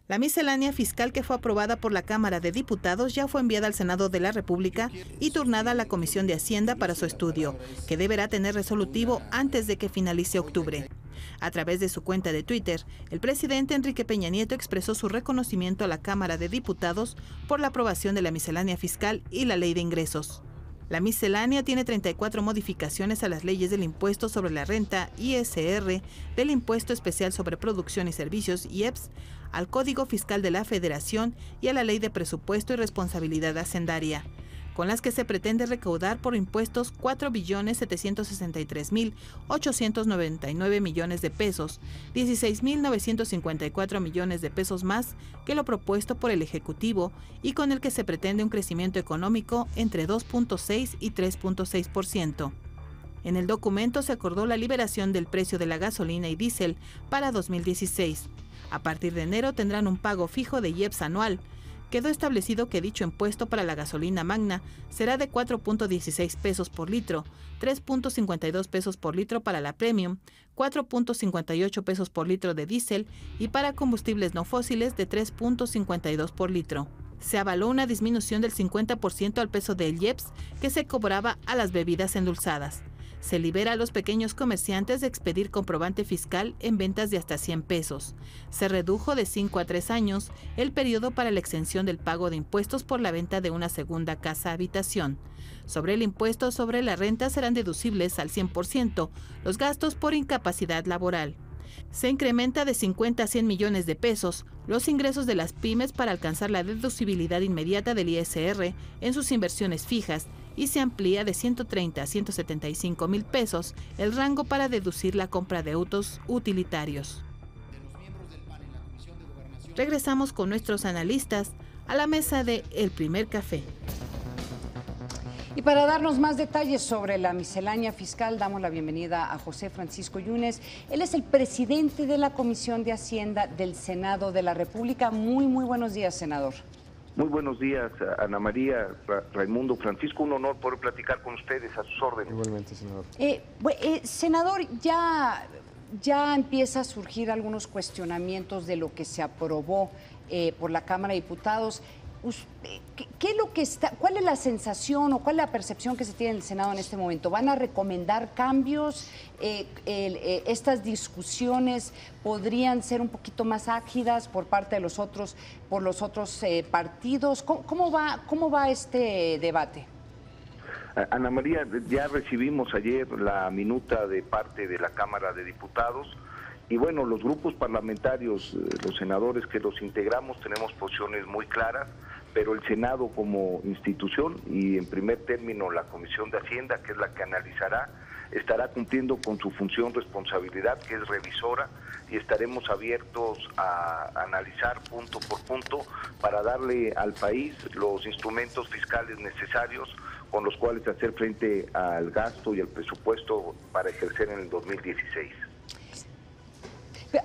La miscelánea fiscal que fue aprobada por la Cámara de Diputados ya fue enviada al Senado de la República y turnada a la Comisión de Hacienda para su estudio, que deberá tener resolutivo antes de que finalice octubre. A través de su cuenta de Twitter, el presidente Enrique Peña Nieto expresó su reconocimiento a la Cámara de Diputados por la aprobación de la miscelánea fiscal y la ley de ingresos. La miscelánea tiene 34 modificaciones a las leyes del impuesto sobre la renta, ISR, del impuesto especial sobre producción y servicios, IEPS, al Código Fiscal de la Federación y a la Ley de Presupuesto y Responsabilidad Hacendaria, con las que se pretende recaudar por impuestos 4.763.899 millones de pesos, 16.954 millones de pesos más que lo propuesto por el Ejecutivo y con el que se pretende un crecimiento económico entre 2.6 y 3.6%. En el documento se acordó la liberación del precio de la gasolina y diésel para 2016. A partir de enero tendrán un pago fijo de IEPS anual. Quedó establecido que dicho impuesto para la gasolina magna será de 4.16 pesos por litro, 3.52 pesos por litro para la premium, 4.58 pesos por litro de diésel y para combustibles no fósiles de 3.52 por litro. Se avaló una disminución del 50% al peso del IEPS que se cobraba a las bebidas endulzadas. Se libera a los pequeños comerciantes de expedir comprobante fiscal en ventas de hasta 100 pesos. Se redujo de 5 a 3 años el periodo para la exención del pago de impuestos por la venta de una segunda casa-habitación. Sobre el impuesto sobre la renta serán deducibles al 100% los gastos por incapacidad laboral. Se incrementa de 50 a 100 millones de pesos los ingresos de las pymes para alcanzar la deducibilidad inmediata del ISR en sus inversiones fijas y se amplía de 130 a 175 mil pesos el rango para deducir la compra de autos utilitarios. Regresamos con nuestros analistas a la mesa de El Primer Café. Y para darnos más detalles sobre la miscelánea fiscal, damos la bienvenida a José Francisco Yunes. Él es el presidente de la Comisión de Hacienda del Senado de la República. Muy buenos días, senador. Muy buenos días, Ana María, Raimundo, Francisco. Un honor poder platicar con ustedes, a sus órdenes. Igualmente, senador. Senador, ya empieza a surgir algunos cuestionamientos de lo que se aprobó por la Cámara de Diputados. ¿Qué es lo que ¿Cuál es la sensación o cuál es la percepción que se tiene en el Senado en este momento? ¿Van a recomendar cambios? ¿Estas discusiones podrían ser un poquito más ágiles por parte de los otros partidos? ¿Cómo va este debate? Ana María, ya recibimos ayer la minuta de parte de la Cámara de Diputados. Y bueno, los grupos parlamentarios, los senadores que los integramos, tenemos posiciones muy claras, pero el Senado como institución y en primer término la Comisión de Hacienda, que es la que analizará, estará cumpliendo con su función, responsabilidad, que es revisora, y estaremos abiertos a analizar punto por punto para darle al país los instrumentos fiscales necesarios con los cuales hacer frente al gasto y al presupuesto para ejercer en el 2016.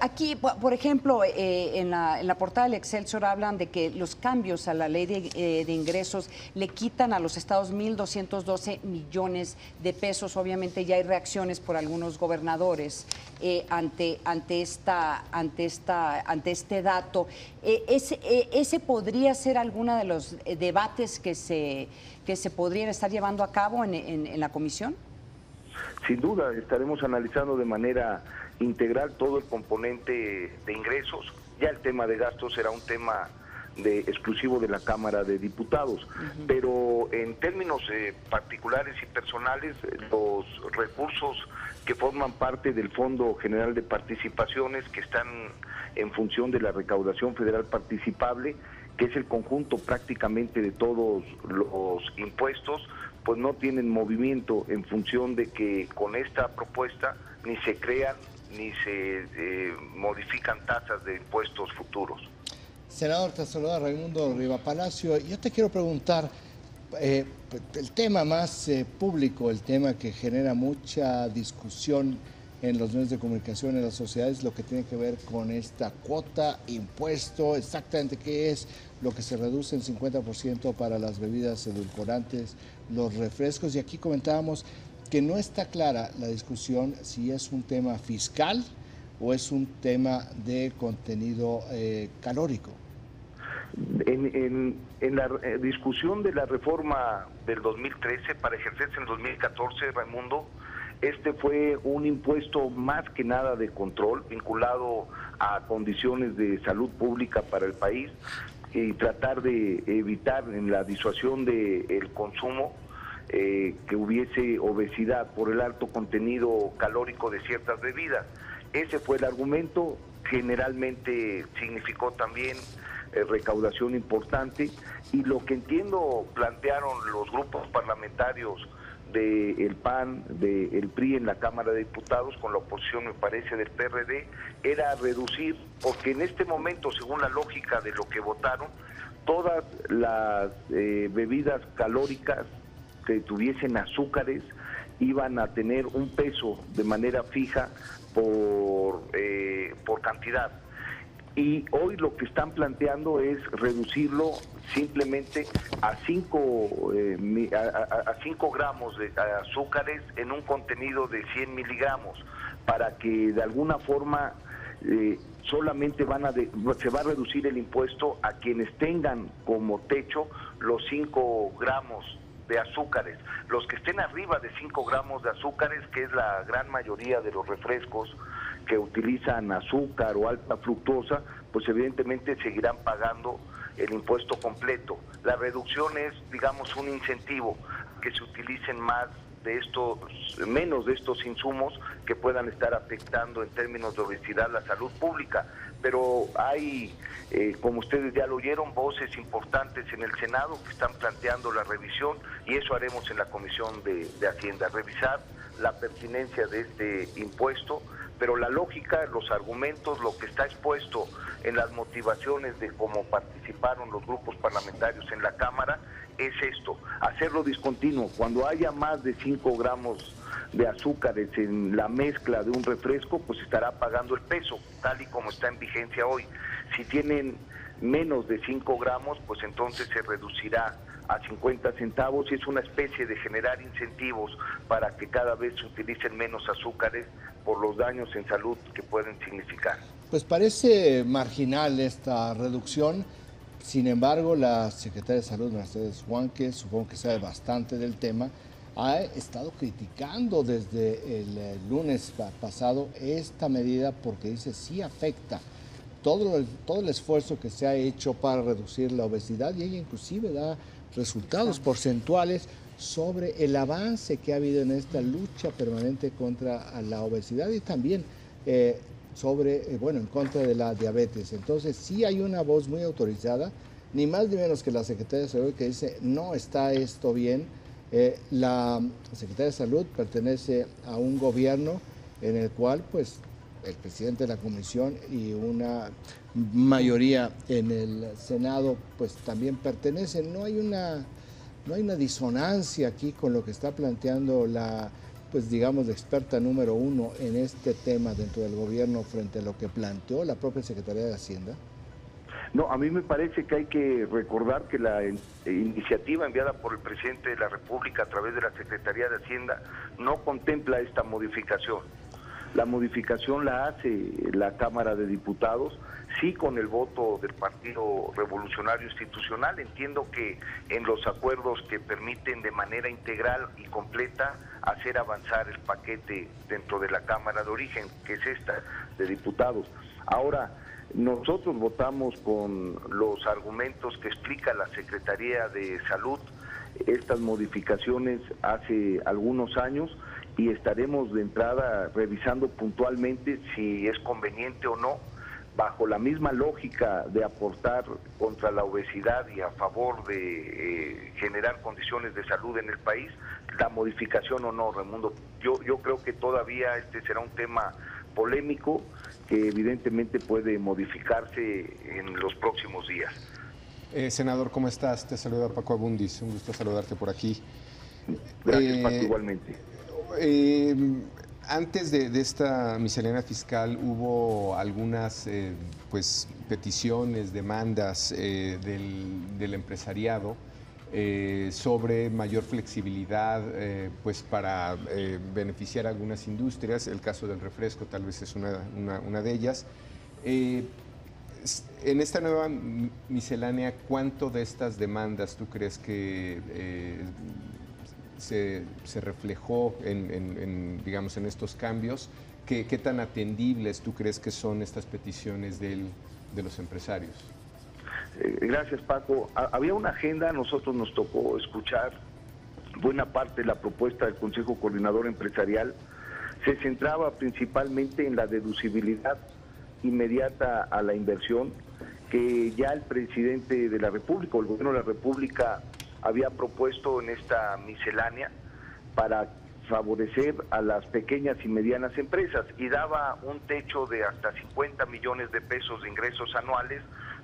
Aquí, por ejemplo, en la portada del Excelsior hablan de que los cambios a la ley de ingresos le quitan a los estados 1.212 millones de pesos. Obviamente ya hay reacciones por algunos gobernadores ante este dato. ¿Ese podría ser alguno de los debates que se podrían estar llevando a cabo en la comisión? Sin duda, estaremos analizando de manera integral todo el componente de ingresos. Ya el tema de gastos será un tema exclusivo de la Cámara de Diputados, pero en términos particulares y personales, los recursos que forman parte del Fondo General de Participaciones, que están en función de la recaudación federal participable, que es el conjunto prácticamente de todos los impuestos, pues no tienen movimiento en función de que con esta propuesta ni se crean ni se modifican tasas de impuestos futuros. Senador, te saluda Raimundo Rivapalacio. Yo te quiero preguntar, el tema más público, el tema que genera mucha discusión en los medios de comunicación, en las sociedades, lo que tiene que ver con esta cuota, impuesto, exactamente qué es lo que se reduce en 50% para las bebidas edulcorantes, los refrescos. Y aquí comentábamos que no está clara la discusión si es un tema fiscal o es un tema de contenido calórico? En la discusión de la reforma del 2013 para ejercerse en 2014, Raimundo, este fue un impuesto más que nada de control, vinculado a condiciones de salud pública para el país y tratar de evitar en la disuasión del consumo que hubiese obesidad por el alto contenido calórico de ciertas bebidas. Ese fue el argumento, generalmente significó también recaudación importante, y lo que entiendo plantearon los grupos parlamentarios del PAN, del PRI en la Cámara de Diputados, con la oposición me parece del PRD, era reducir, porque en este momento, según la lógica de lo que votaron, todas las bebidas calóricas que tuviesen azúcares iban a tener un peso de manera fija por cantidad. Y hoy lo que están planteando es reducirlo simplemente a 5 gramos de azúcares en un contenido de 100 miligramos, para que de alguna forma solamente se va a reducir el impuesto a quienes tengan como techo los 5 gramos de azúcares. Los que estén arriba de 5 gramos de azúcares, que es la gran mayoría de los refrescos que utilizan azúcar o alta fructosa, pues evidentemente seguirán pagando el impuesto completo. La reducción es, digamos, un incentivo que se utilicen menos de estos insumos que puedan estar afectando en términos de obesidad la salud pública. Pero hay, como ustedes ya lo oyeron, voces importantes en el Senado que están planteando la revisión, y eso haremos en la Comisión de Hacienda, revisar la pertinencia de este impuesto, pero la lógica, los argumentos, lo que está expuesto en las motivaciones de cómo participaron los grupos parlamentarios en la Cámara es esto: hacerlo discontinuo. Cuando haya más de 5 gramos de azúcares en la mezcla de un refresco, pues estará pagando el peso, tal y como está en vigencia hoy. Si tienen menos de 5 gramos, pues entonces se reducirá a 50 centavos, y es una especie de generar incentivos para que cada vez se utilicen menos azúcares por los daños en salud que pueden significar. Pues parece marginal esta reducción. Sin embargo, la secretaria de Salud, Mercedes Juan, que supongo que sabe bastante del tema, ha estado criticando desde el lunes pasado esta medida, porque dice sí afecta todo el esfuerzo que se ha hecho para reducir la obesidad, y ella inclusive da resultados porcentuales sobre el avance que ha habido en esta lucha permanente contra la obesidad, y también en contra de la diabetes. Entonces sí hay una voz muy autorizada, ni más ni menos que la Secretaría de Salud, que dice no está esto bien. La Secretaría de Salud pertenece a un gobierno en el cual pues el presidente de la comisión y una mayoría en el Senado pues también pertenecen. No hay una disonancia aquí con lo que está planteando la, pues digamos, la experta número 1 en este tema dentro del gobierno frente a lo que planteó la propia Secretaría de Hacienda. No, a mí me parece que hay que recordar que la iniciativa enviada por el presidente de la República a través de la Secretaría de Hacienda no contempla esta modificación. La modificación la hace la Cámara de Diputados, sí, con el voto del Partido Revolucionario Institucional. Entiendo que en los acuerdos que permiten de manera integral y completa hacer avanzar el paquete dentro de la Cámara de Origen, que es esta, de diputados. Ahora, nosotros votamos con los argumentos que explica la Secretaría de Salud estas modificaciones hace algunos años, y estaremos de entrada revisando puntualmente si es conveniente o no, bajo la misma lógica de aportar contra la obesidad y a favor de generar condiciones de salud en el país, la modificación o no, Raimundo. Yo creo que todavía este será un tema polémico que evidentemente puede modificarse en los próximos días. Senador, ¿cómo estás? Te saluda Paco Abundis, un gusto saludarte por aquí. Gracias, Paco, igualmente. Antes de esta miscelánea fiscal hubo algunas peticiones, demandas del empresariado sobre mayor flexibilidad pues para beneficiar a algunas industrias. El caso del refresco tal vez es una de ellas. En esta nueva miscelánea, ¿cuánto de estas demandas tú crees que se reflejó digamos, en estos cambios? ¿Qué tan atendibles tú crees que son estas peticiones de los empresarios? Gracias, Paco. Había una agenda, a nosotros nos tocó escuchar buena parte de la propuesta del Consejo Coordinador Empresarial. Se centraba principalmente en la deducibilidad inmediata a la inversión, que ya el presidente de la República o el gobierno de la República había propuesto en esta miscelánea para favorecer a las pequeñas y medianas empresas, y daba un techo de hasta 50 millones de pesos de ingresos anuales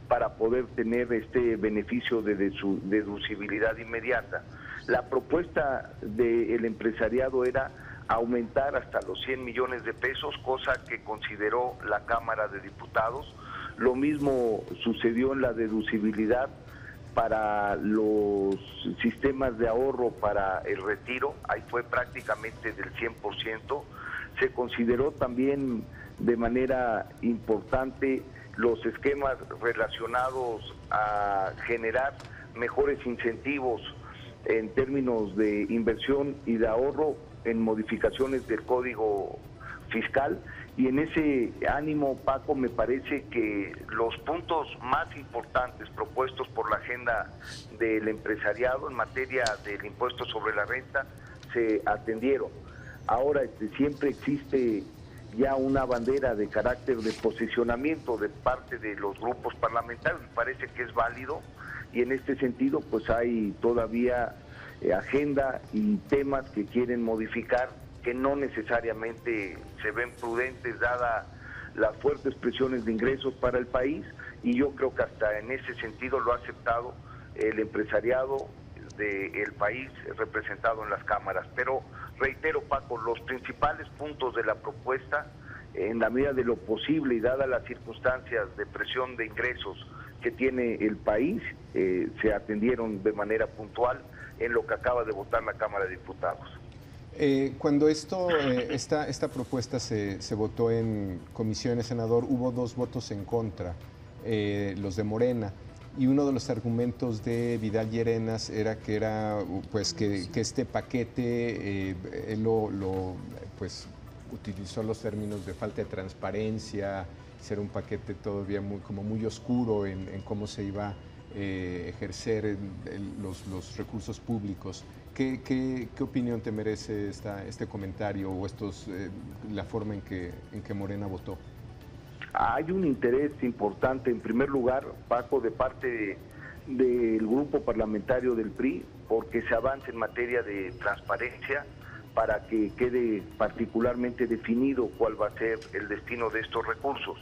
para poder tener este beneficio de deducibilidad inmediata. La propuesta del empresariado era aumentar hasta los 100 millones de pesos, cosa que consideró la Cámara de Diputados. Lo mismo sucedió en la deducibilidad para los sistemas de ahorro para el retiro, ahí fue prácticamente del 100%. Se consideró también de manera importante los esquemas relacionados a generar mejores incentivos en términos de inversión y de ahorro en modificaciones del Código Fiscal, y en ese ánimo, Paco, me parece que los puntos más importantes propuestos por la agenda del empresariado en materia del impuesto sobre la renta se atendieron. Ahora siempre existe ya una bandera de carácter de posicionamiento de parte de los grupos parlamentarios, me parece que es válido, y en este sentido pues hay todavía agenda y temas que quieren modificar que no necesariamente se ven prudentes dada las fuertes presiones de ingresos para el país, y yo creo que hasta en ese sentido lo ha aceptado el empresariado del país representado en las cámaras. Pero reitero, Paco, los principales puntos de la propuesta, en la medida de lo posible y dadas las circunstancias de presión de ingresos que tiene el país, se atendieron de manera puntual en lo que acaba de votar la Cámara de Diputados. Cuando esta propuesta se votó en comisiones, senador, hubo 2 votos en contra, los de Morena, y uno de los argumentos de Vidal y Arenas era que este paquete él pues utilizó los términos de falta de transparencia, ser un paquete todavía muy oscuro en cómo se iba a ejercer los recursos públicos. ¿Qué opinión te merece este comentario o la forma en que Morena votó? Hay un interés importante, en primer lugar, Paco, de parte del grupo parlamentario del PRI, porque se avance en materia de transparencia para que quede particularmente definido cuál va a ser el destino de estos recursos.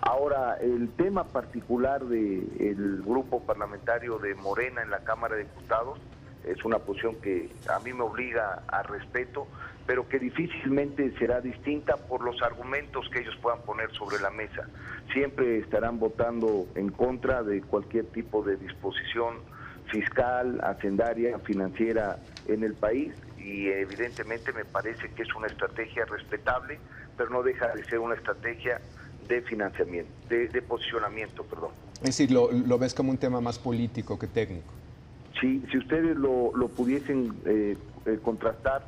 Ahora, el tema particular del grupo parlamentario de Morena en la Cámara de Diputados es una posición que a mí me obliga a respeto, pero que difícilmente será distinta por los argumentos que ellos puedan poner sobre la mesa. Siempre estarán votando en contra de cualquier tipo de disposición fiscal, hacendaria, financiera en el país, y evidentemente me parece que es una estrategia respetable, pero no deja de ser una estrategia de financiamiento, de posicionamiento, perdón. Es decir, lo ves como un tema más político que técnico. Sí, si ustedes lo pudiesen contrastar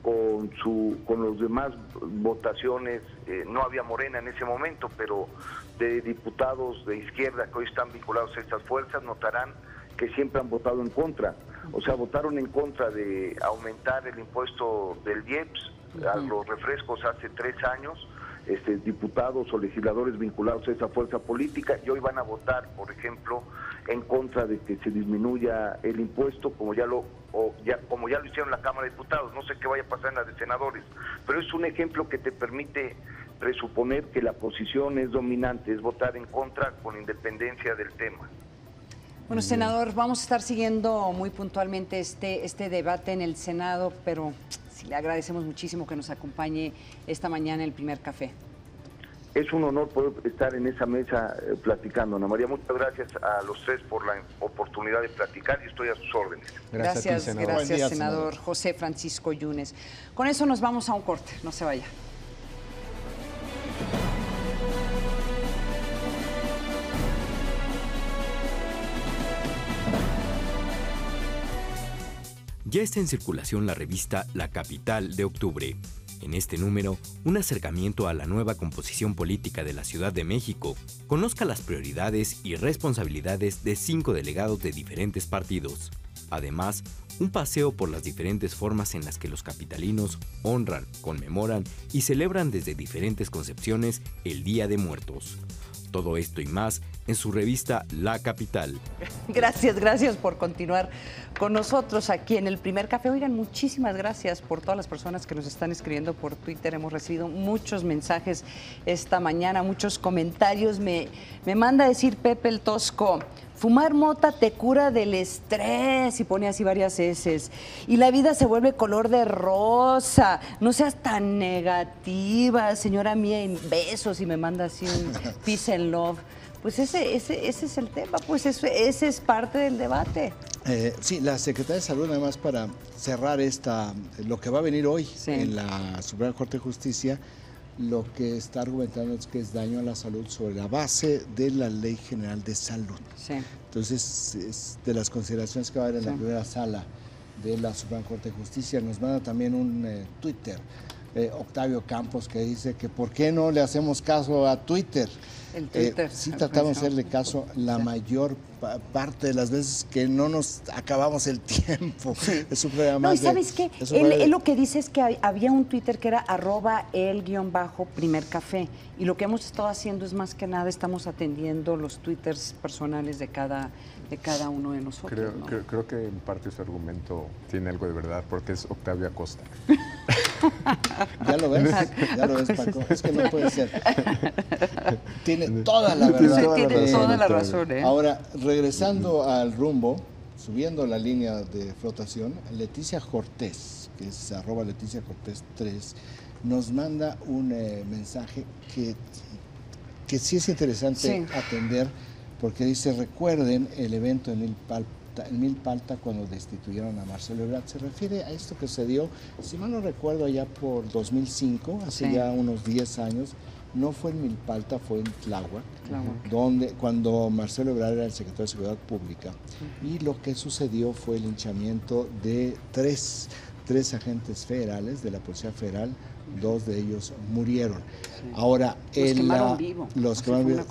con los demás votaciones, no había Morena en ese momento, pero de diputados de izquierda que hoy están vinculados a estas fuerzas, notarán que siempre han votado en contra. O sea, votaron en contra de aumentar el impuesto del IEPS a los refrescos hace 3 años, diputados o legisladores vinculados a esa fuerza política, y hoy van a votar, por ejemplo, en contra de que se disminuya el impuesto, como ya lo hicieron en la Cámara de Diputados. No sé qué vaya a pasar en la de senadores, pero es un ejemplo que te permite presuponer que la posición es dominante, es votar en contra con independencia del tema. Bueno, senador, vamos a estar siguiendo muy puntualmente este debate en el Senado, pero sí le agradecemos muchísimo que nos acompañe esta mañana en el primer café. es un honor poder estar en esa mesa platicando. Ana María, muchas gracias a los tres por la oportunidad de platicar y estoy a sus órdenes. Gracias, senador. gracias, Día, senador José Francisco Yunes. Con eso nos vamos a un corte, no se vaya. Ya está en circulación la revista La Capital de octubre. En este número, un acercamiento a la nueva composición política de la Ciudad de México. Conozca las prioridades y responsabilidades de 5 delegados de diferentes partidos. Además, un paseo por las diferentes formas en las que los capitalinos honran, conmemoran y celebran desde diferentes concepciones el Día de Muertos. Todo esto y más en su revista La Capital. Gracias por continuar con nosotros aquí en El Primer Café. Oigan, muchísimas gracias por todas las personas que nos están escribiendo por Twitter. Hemos recibido muchos mensajes esta mañana, muchos comentarios. Me manda a decir Pepe el Tosco: fumar mota te cura del estrés, y pone así varias heces. Y la vida se vuelve color de rosa. No seas tan negativa, señora mía, en besos, y me manda así un peace and love. Pues ese es el tema, pues ese es parte del debate. Sí, la Secretaría de Salud, nada más para cerrar lo que va a venir hoy en la Suprema Corte de Justicia, lo que está argumentando es que es daño a la salud sobre la base de la Ley General de Salud. Sí. Entonces, es de las consideraciones que va a haber en la primera sala de la Suprema Corte de Justicia. Nos manda también un Twitter, Octavio Campos, que dice que ¿por qué no le hacemos caso a Twitter? El Twitter. Sí tratamos de hacerle caso la mayor parte de las veces que no nos acabamos el tiempo. Eso fue No, y ¿sabes qué? Él lo que dice es que había un Twitter que era @el_primercafé, y lo que hemos estado haciendo es más que nada estamos atendiendo los Twitters personales de cada uno de nosotros. Creo que en parte su argumento tiene algo de verdad, porque es Octavio Acosta. ¿Ya lo ves? ¿Ya lo ves, Paco? Es que no puede ser. Tiene toda la verdad. Sí, tiene toda la razón. Ahora, regresando al rumbo, subiendo la línea de flotación, Leticia Cortés, que es @LeticiaCortés3, nos manda un mensaje que sí es interesante atender, porque dice: recuerden el evento en Milpalta cuando destituyeron a Marcelo Ebrard. Se refiere a esto que se dio, si mal no recuerdo, allá por 2005, hace ya unos 10 años. No fue en Milpalta, fue en Tláhuac, donde cuando Marcelo Ebrard era el secretario de Seguridad Pública, y lo que sucedió fue el linchamiento de tres agentes federales de la Policía Federal. 2 de ellos murieron. Ahora, los quemaron vivo. Los quemaron vivo.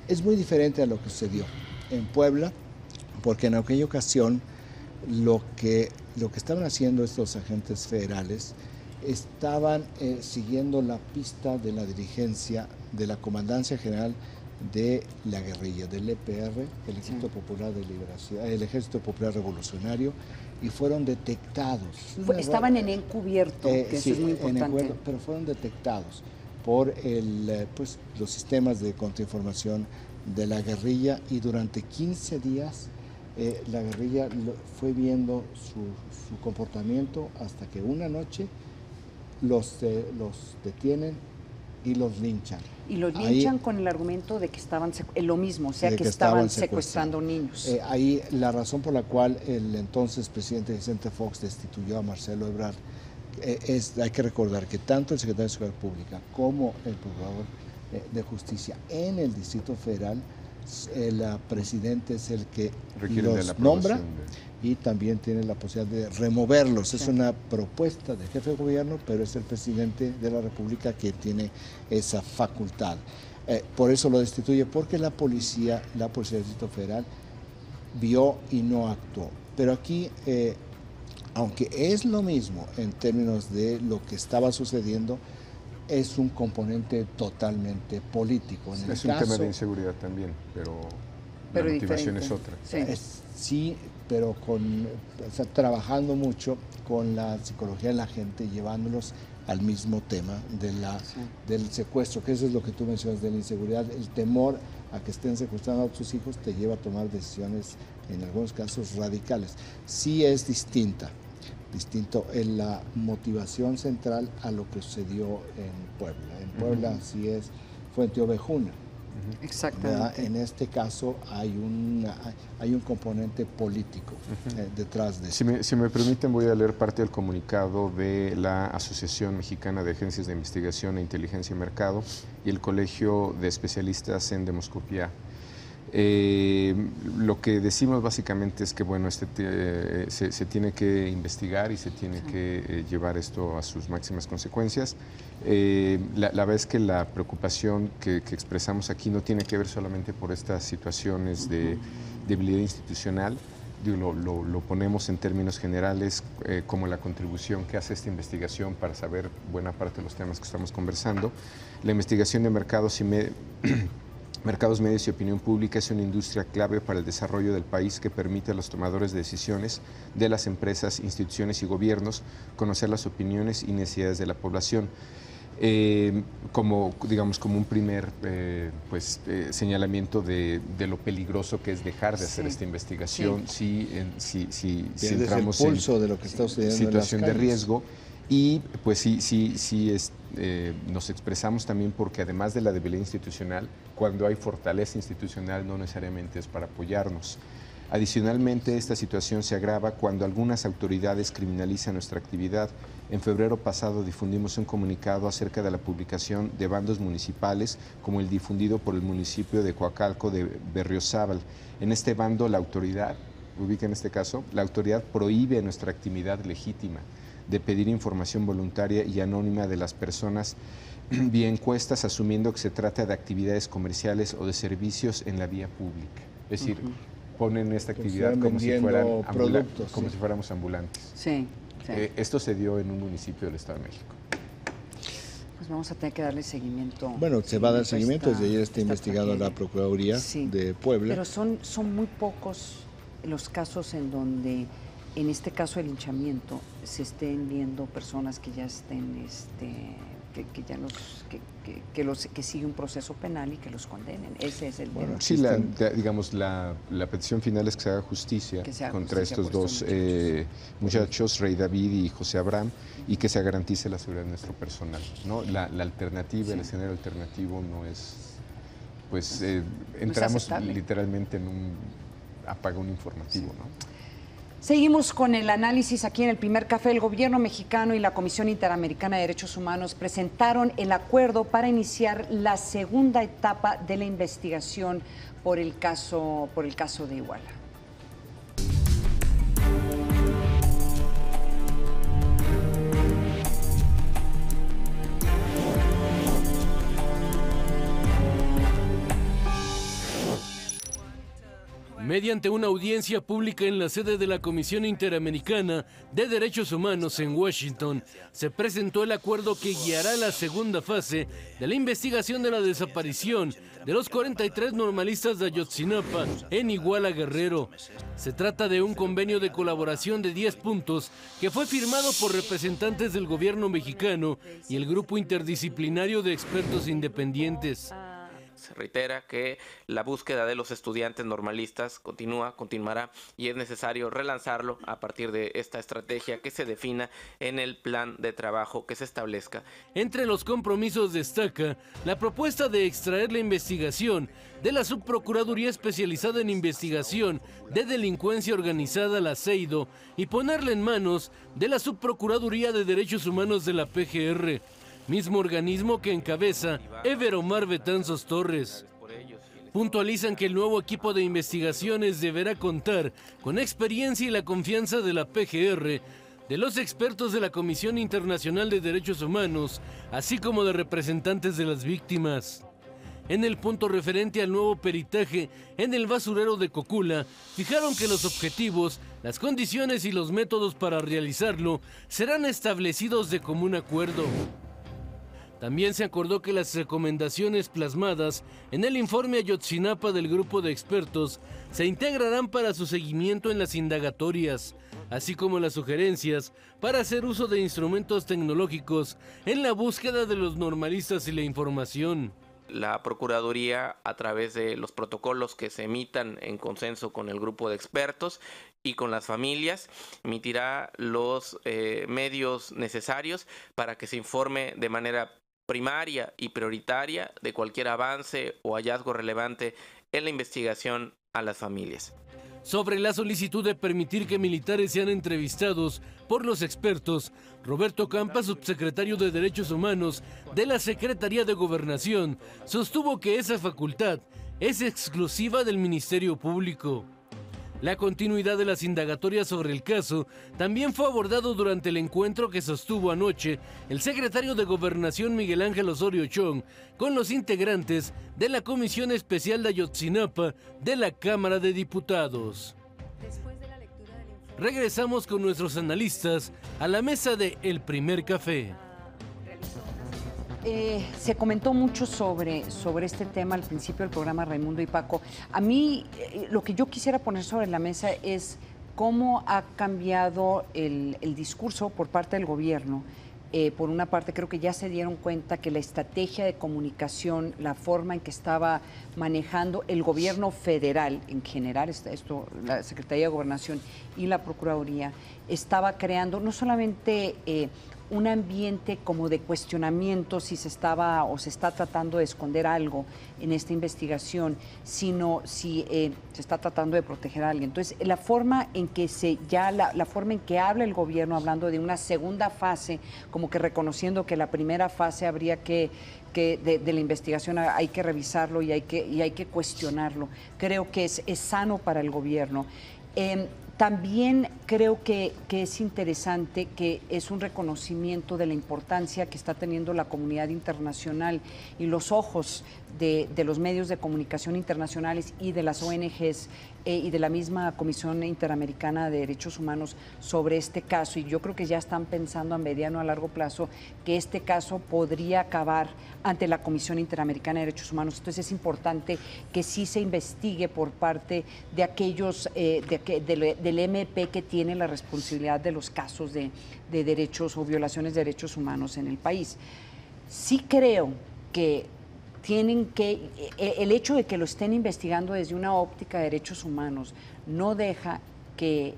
Es muy diferente a lo que sucedió en Puebla, porque en aquella ocasión lo que estaban haciendo estos agentes federales estaban siguiendo la pista de la dirigencia de la Comandancia General de la guerrilla, del EPR, el Ejército Popular de Liberación, el Ejército Popular Revolucionario, y fueron detectados. Estaban en encubierto, que eso es muy importante. Pero fueron detectados por los sistemas de contrainformación de la guerrilla, y durante 15 días la guerrilla fue viendo su comportamiento hasta que una noche los detienen y los linchan. Y los linchan con el argumento de que estaban, lo mismo, o sea, que estaban secuestrando niños. Ahí la razón por la cual el entonces presidente Vicente Fox destituyó a Marcelo Ebrard, hay que recordar que tanto el secretario de Seguridad Pública como el procurador de Justicia en el Distrito Federal, el presidente es el que los nombra y también tiene la posibilidad de removerlos. Es una propuesta del jefe de gobierno, pero es el presidente de la República que tiene esa facultad. Por eso lo destituye, porque la policía del Distrito Federal vio y no actuó. Pero aquí, aunque es lo mismo en términos de lo que estaba sucediendo, es un componente totalmente político. Es un tema de inseguridad también, pero la motivación es otra. Sí, pero trabajando mucho con la psicología de la gente, llevándolos al mismo tema del secuestro, que eso es lo que tú mencionas de la inseguridad. El temor a que estén secuestrando a tus hijos te lleva a tomar decisiones, en algunos casos, radicales. Sí es distinta, distinto en la motivación central a lo que sucedió en Puebla. En Puebla sí es Fuente Ovejuna. Exactamente. En este caso hay un componente político detrás de esto. Si me permiten, voy a leer parte del comunicado de la Asociación Mexicana de Agencias de Investigación e Inteligencia y Mercado y el Colegio de Especialistas en Demoscopía. Lo que decimos básicamente es que bueno, se tiene que investigar y se tiene que llevar esto a sus máximas consecuencias. La verdad es que la preocupación que expresamos aquí no tiene que ver solamente por estas situaciones de debilidad institucional. Lo ponemos en términos generales como la contribución que hace esta investigación para saber buena parte de los temas que estamos conversando. La investigación de mercados medios y opinión pública es una industria clave para el desarrollo del país que permite a los tomadores de decisiones de las empresas, instituciones y gobiernos conocer las opiniones y necesidades de la población. Como un primer señalamiento de lo peligroso que es dejar de hacer esta investigación si entramos el pulso de lo que está sucediendo situación en las de calles. riesgo. Y pues nos expresamos también porque además de la debilidad institucional, cuando hay fortaleza institucional no necesariamente es para apoyarnos. Adicionalmente, esta situación se agrava cuando algunas autoridades criminalizan nuestra actividad. En febrero pasado difundimos un comunicado acerca de la publicación de bandos municipales, como el difundido por el municipio de Coacalco de Berriozábal. En este bando la autoridad, ubica en este caso, la autoridad prohíbe nuestra actividad legítima de pedir información voluntaria y anónima de las personas vía encuestas, asumiendo que se trata de actividades comerciales o de servicios en la vía pública. Es decir, ponen esta actividad como si fuéramos ambulantes. Sí. Esto se dio en un municipio del Estado de México. Pues vamos a tener que darle seguimiento. Bueno, se va a dar seguimiento. Desde ayer está investigado la Procuraduría de Puebla. Pero son muy pocos los casos en donde, en este caso el linchamiento, se estén viendo personas que ya estén, que sigue un proceso penal y que los condenen. Ese es el tema. Sí, la petición final es que se haga justicia contra estos dos muchachos, Rey David y José Abraham, y que se garantice la seguridad de nuestro personal, ¿no? La alternativa, el escenario alternativo no es, pues entramos literalmente en un apagón informativo, ¿no? Seguimos con el análisis aquí en el primer café. El gobierno mexicano y la Comisión Interamericana de Derechos Humanos presentaron el acuerdo para iniciar la segunda etapa de la investigación por el caso de Iguala. Mediante una audiencia pública en la sede de la Comisión Interamericana de Derechos Humanos en Washington, se presentó el acuerdo que guiará la segunda fase de la investigación de la desaparición de los 43 normalistas de Ayotzinapa en Iguala, Guerrero. Se trata de un convenio de colaboración de 10 puntos que fue firmado por representantes del gobierno mexicano y el grupo interdisciplinario de expertos independientes. Se reitera que la búsqueda de los estudiantes normalistas continuará y es necesario relanzarlo a partir de esta estrategia que se defina en el plan de trabajo que se establezca. Entre los compromisos destaca la propuesta de extraer la investigación de la Subprocuraduría Especializada en Investigación de Delincuencia Organizada, la CEIDO, y ponerla en manos de la Subprocuraduría de Derechos Humanos de la PGR, mismo organismo que encabeza Ever Omar Betanzos Torres. Puntualizan que el nuevo equipo de investigaciones deberá contar con experiencia y la confianza de la PGR, de los expertos de la Comisión Internacional de Derechos Humanos, así como de representantes de las víctimas. En el punto referente al nuevo peritaje en el basurero de Cocula, fijaron que los objetivos, las condiciones y los métodos para realizarlo serán establecidos de común acuerdo. También se acordó que las recomendaciones plasmadas en el informe Ayotzinapa del grupo de expertos se integrarán para su seguimiento en las indagatorias, así como las sugerencias para hacer uso de instrumentos tecnológicos en la búsqueda de los normalistas y la información. La Procuraduría, a través de los protocolos que se emitan en consenso con el grupo de expertos y con las familias, emitirá los medios necesarios para que se informe de manera primaria y prioritaria de cualquier avance o hallazgo relevante en la investigación a las familias. Sobre la solicitud de permitir que militares sean entrevistados por los expertos, Roberto Campa, subsecretario de Derechos Humanos de la Secretaría de Gobernación, sostuvo que esa facultad es exclusiva del Ministerio Público. La continuidad de las indagatorias sobre el caso también fue abordado durante el encuentro que sostuvo anoche el secretario de Gobernación Miguel Ángel Osorio Chong con los integrantes de la Comisión Especial de Ayotzinapa de la Cámara de Diputados. Regresamos con nuestros analistas a la mesa de El Primer Café. Se comentó mucho sobre este tema al principio del programa, Raimundo y Paco. A mí lo que yo quisiera poner sobre la mesa es cómo ha cambiado el discurso por parte del gobierno. Por una parte, creo que ya se dieron cuenta que la estrategia de comunicación, la forma en que estaba manejando el gobierno federal en general, la Secretaría de Gobernación y la Procuraduría, estaba creando no solamente un ambiente como de cuestionamiento si se estaba o se está tratando de esconder algo en esta investigación, sino si se está tratando de proteger a alguien. Entonces, la forma en que la forma en que habla el gobierno, hablando de una segunda fase, como que reconociendo que la primera fase habría que de la investigación hay que revisarlo y hay que cuestionarlo, creo que es sano para el gobierno. También creo que es interesante, que es un reconocimiento de la importancia que está teniendo la comunidad internacional y los ojos de los medios de comunicación internacionales y de las ONGs y de la misma Comisión Interamericana de Derechos Humanos sobre este caso. Y yo creo que ya están pensando a mediano a largo plazo que este caso podría acabar ante la Comisión Interamericana de Derechos Humanos. Entonces es importante que sí se investigue por parte de aquellos del MP que tiene la responsabilidad de los casos de derechos o violaciones de derechos humanos en el país. Sí creo que el hecho de que lo estén investigando desde una óptica de derechos humanos no deja que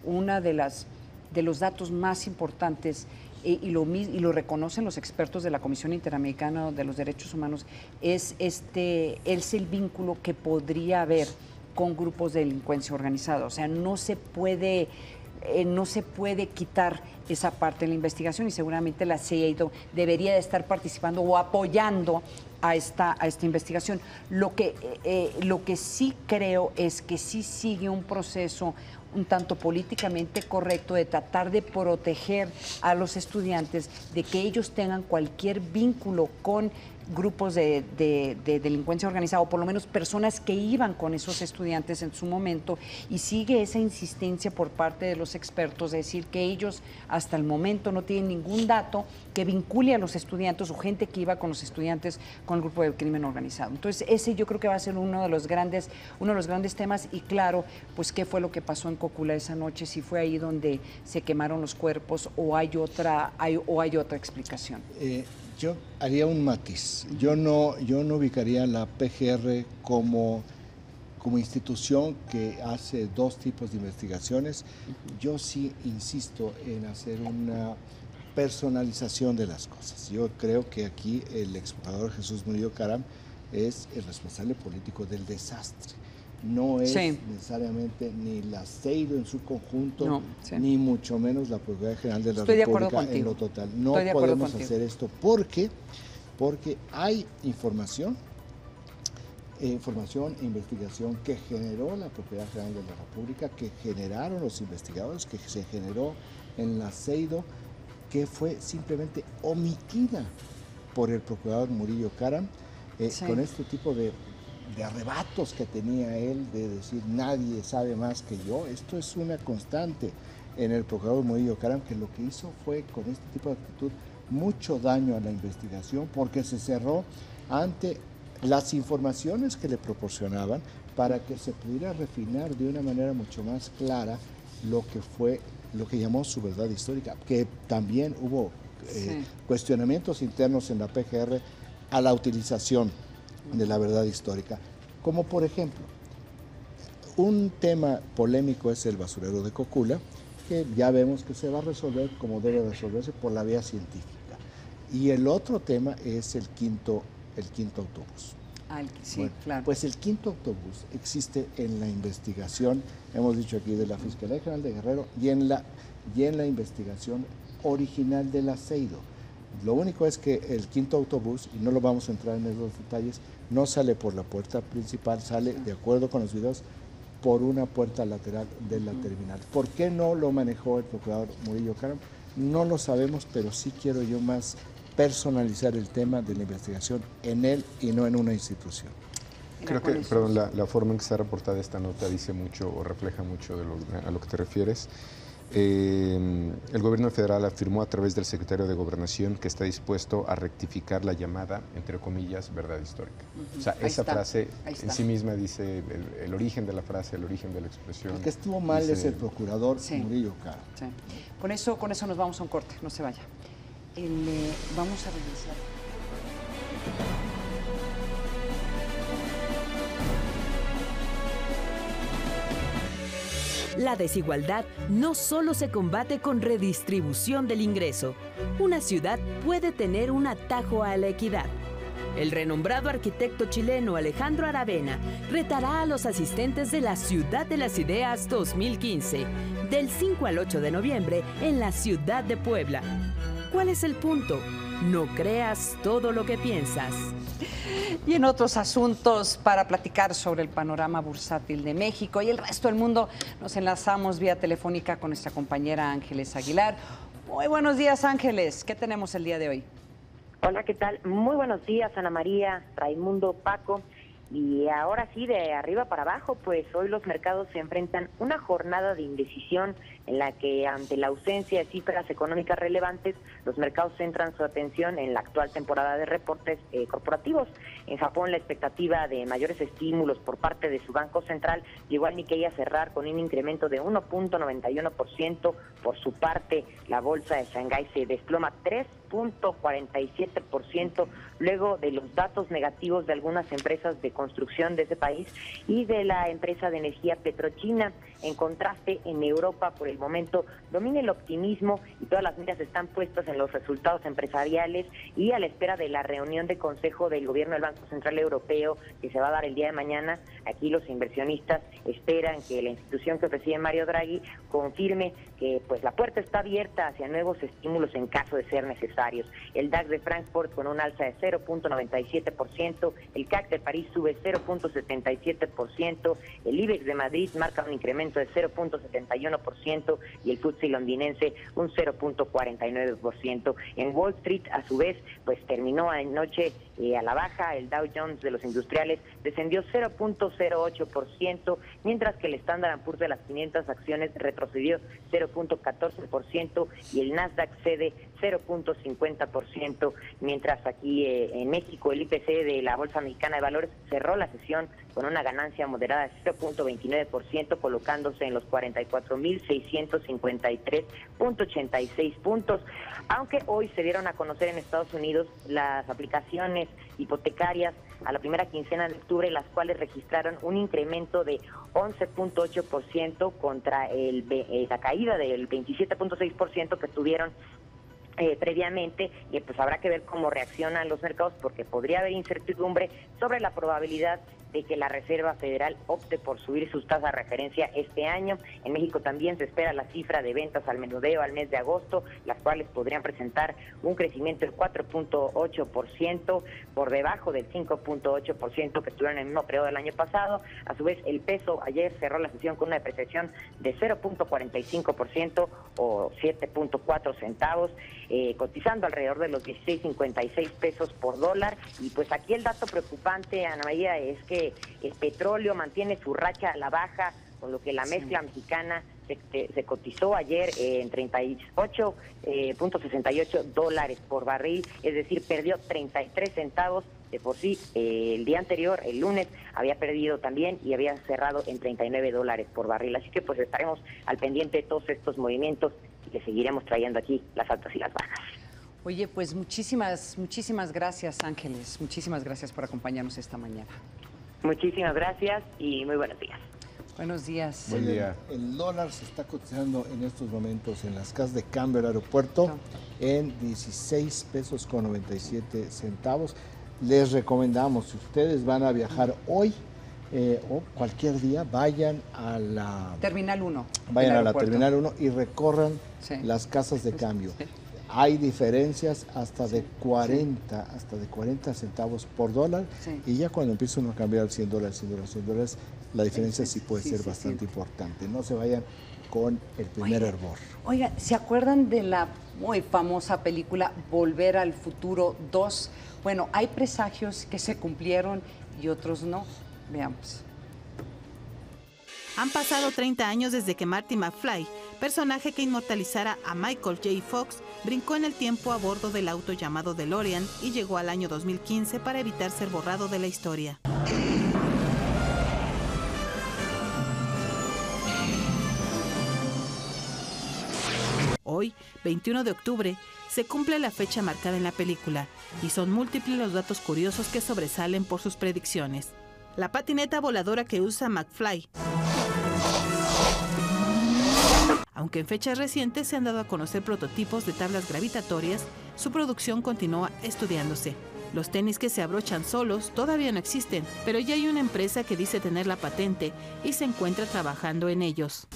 una de los datos más importantes, y lo reconocen los expertos de la Comisión Interamericana de los Derechos Humanos, es el vínculo que podría haber con grupos de delincuencia organizada. O sea, no se puede quitar esa parte de la investigación, y seguramente la CIA debería de estar participando o apoyando a esta investigación. Lo que sí creo es que sí sigue un proceso un tanto políticamente correcto de tratar de proteger a los estudiantes de que ellos tengan cualquier vínculo con grupos de delincuencia organizada, o por lo menos personas que iban con esos estudiantes en su momento, y sigue esa insistencia por parte de los expertos de decir que ellos hasta el momento no tienen ningún dato que vincule a los estudiantes o gente que iba con los estudiantes con el grupo de crimen organizado. Entonces ese yo creo que va a ser uno de los grandes temas. Y claro, pues qué fue lo que pasó en Cocula esa noche, si fue ahí donde se quemaron los cuerpos o hay otra explicación. Yo haría un matiz. Yo no ubicaría la PGR como institución que hace dos tipos de investigaciones. Yo sí insisto en hacer una personalización de las cosas. Yo creo que aquí el exprocurador Jesús Murillo Caram es el responsable político del desastre. No es necesariamente ni la CEIDO en su conjunto, ni mucho menos la Procuraduría General de la República en lo total. No podemos hacer esto porque hay información e investigación que generó la Procuraduría General de la República, que generaron los investigadores, que se generó en la CEIDO, que fue simplemente omitida por el procurador Murillo Caram, con este tipo de arrebatos que tenía él de decir nadie sabe más que yo. Esto es una constante en el procurador Murillo Caram, que lo que hizo fue, con este tipo de actitud, mucho daño a la investigación, porque se cerró ante las informaciones que le proporcionaban para que se pudiera refinar de una manera mucho más clara lo que llamó su verdad histórica, que también hubo cuestionamientos internos en la PGR a la utilización de la verdad histórica, como por ejemplo, un tema polémico es el basurero de Cocula, que ya vemos que se va a resolver como debe resolverse por la vía científica. Y el otro tema es el quinto autobús. Sí, bueno, claro. Pues el quinto autobús existe en la investigación, hemos dicho aquí, de la Fiscalía General de Guerrero y en la investigación original del Aceido. Lo único es que el quinto autobús, y no lo vamos a entrar en esos detalles, no sale por la puerta principal, sale, de acuerdo con los videos, por una puerta lateral de la terminal. ¿Por qué no lo manejó el procurador Murillo Karam? No lo sabemos, pero sí quiero yo más personalizar el tema de la investigación en él y no en una institución. Creo que, perdón, la forma en que está reportada esta nota dice mucho o refleja mucho a lo que te refieres. El gobierno federal afirmó a través del secretario de Gobernación que está dispuesto a rectificar la llamada, entre comillas, verdad histórica. O sea, esa frase en sí misma dice el origen de la frase, el origen de la expresión. El que estuvo mal es el procurador Murillo Karam. Sí. Con eso nos vamos a un corte, no se vaya. Vamos a regresar. La desigualdad no solo se combate con redistribución del ingreso. Una ciudad puede tener un atajo a la equidad. El renombrado arquitecto chileno Alejandro Aravena retará a los asistentes de la Ciudad de las Ideas 2015, del 5 al 8 de noviembre en la ciudad de Puebla. ¿Cuál es el punto? No creas todo lo que piensas. Y en otros asuntos, para platicar sobre el panorama bursátil de México y el resto del mundo, nos enlazamos vía telefónica con nuestra compañera Ángeles Aguilar. Muy buenos días, Ángeles. ¿Qué tenemos el día de hoy? Hola, ¿qué tal? Muy buenos días, Ana María, Raimundo, Paco. Y ahora sí, de arriba para abajo, pues hoy los mercados se enfrentan una jornada de indecisión en la que, ante la ausencia de cifras económicas relevantes, los mercados centran su atención en la actual temporada de reportes corporativos. En Japón, la expectativa de mayores estímulos por parte de su Banco Central llevó al Nikkei a cerrar con un incremento de 1.91%. Por su parte, la bolsa de Shanghái se desploma 3.47% luego de los datos negativos de algunas empresas de construcción de ese país y de la empresa de energía Petrochina. En contraste, en Europa, por el momento, domina el optimismo y todas las miras están puestas en los resultados empresariales y a la espera de la reunión de consejo del gobierno del Banco Central Europeo que se va a dar el día de mañana. Aquí los inversionistas esperan que la institución que preside Mario Draghi confirme que pues la puerta está abierta hacia nuevos estímulos en caso de ser necesarios. El DAX de Frankfurt con un alza de 0.97%, el CAC de París sube 0.77%, el IBEX de Madrid marca un incremento de 0.71% y el FTSE londinense un 0.49%. En Wall Street, a su vez, pues terminó anoche a la baja. El Dow Jones de los industriales descendió 0.08%, mientras que el Standard & Poor's de las 500 acciones retrocedió 0.14% y el Nasdaq cede 0.50%, mientras aquí en México el IPC de la Bolsa Mexicana de Valores cerró la sesión con una ganancia moderada de 0.29%, colocándose en los 44.653.86 puntos, aunque hoy se dieron a conocer en Estados Unidos las aplicaciones hipotecarias a la primera quincena de octubre, las cuales registraron un incremento de 11.8% contra la caída del 27.6% que tuvieron previamente, y pues habrá que ver cómo reaccionan los mercados, porque podría haber incertidumbre sobre la probabilidad de que la Reserva Federal opte por subir sus tasas de referencia este año. En México también se espera la cifra de ventas al menudeo al mes de agosto, las cuales podrían presentar un crecimiento del 4.8%, por debajo del 5.8% que estuvieron en el mismo periodo del año pasado. A su vez, el peso ayer cerró la sesión con una depreciación de 0.45% o 7.4 centavos, cotizando alrededor de los 16.56 pesos por dólar. Y pues aquí el dato preocupante, Ana María, es que el petróleo mantiene su racha a la baja, con lo que la mezcla mexicana se cotizó ayer en 38.68 dólares por barril, es decir, perdió 33 centavos. De por sí, el día anterior, el lunes, había perdido también y había cerrado en 39 dólares por barril. Así que pues estaremos al pendiente de todos estos movimientos y le seguiremos trayendo aquí las altas y las bajas. Oye, pues muchísimas gracias, Ángeles. Muchísimas gracias por acompañarnos esta mañana. Muchísimas gracias y muy buenos días. Buenos días. Buen día. El dólar se está cotizando en estos momentos en las casas de cambio del aeropuerto en 16 pesos con 97 centavos. Les recomendamos, si ustedes van a viajar hoy o cualquier día, vayan a la Terminal 1. Vayan a la Terminal 1 y recorran las casas de cambio. Hay diferencias hasta de 40 centavos por dólar, y ya cuando empieza uno a cambiar $100, la diferencia sí puede ser bastante importante. No se vayan con el primer hervor. Oiga, ¿se acuerdan de la muy famosa película Volver al Futuro 2? Bueno, hay presagios que se cumplieron y otros no. Veamos. Han pasado 30 años desde que Marty McFly, personaje que inmortalizara a Michael J. Fox, brincó en el tiempo a bordo del auto llamado DeLorean y llegó al año 2015 para evitar ser borrado de la historia. Hoy, 21 de octubre, se cumple la fecha marcada en la película y son múltiples los datos curiosos que sobresalen por sus predicciones. La patineta voladora que usa McFly. Aunque en fechas recientes se han dado a conocer prototipos de tablas gravitatorias, su producción continúa estudiándose. Los tenis que se abrochan solos todavía no existen, pero ya hay una empresa que dice tener la patente y se encuentra trabajando en ellos.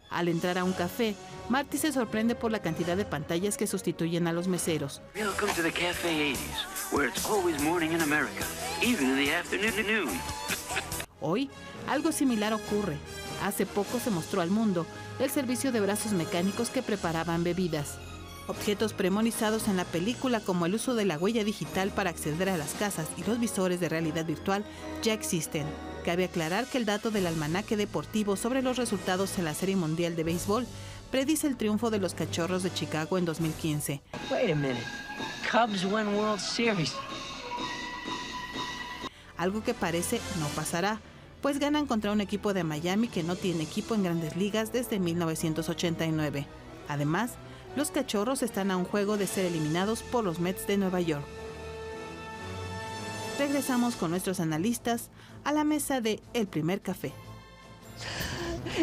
Al entrar a un café, Marty se sorprende por la cantidad de pantallas que sustituyen a los meseros. Welcome to the Cafe 80s, where it's always morning in America, even in the afternoon. Hoy, algo similar ocurre. Hace poco se mostró al mundo el servicio de brazos mecánicos que preparaban bebidas. Objetos premonizados en la película, como el uso de la huella digital para acceder a las casas y los visores de realidad virtual, ya existen. Cabe aclarar que el dato del almanaque deportivo sobre los resultados en la Serie Mundial de Béisbol predice el triunfo de los Cachorros de Chicago en 2015. Wait a minute. Cubs won World Series. Algo que parece no pasará, pues ganan contra un equipo de Miami que no tiene equipo en Grandes Ligas desde 1989. Además, los Cachorros están a un juego de ser eliminados por los Mets de Nueva York. Regresamos con nuestros analistas a la mesa de El Primer Café.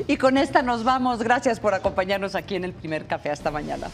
Y con esta nos vamos. Gracias por acompañarnos aquí en El Primer Café. Hasta mañana.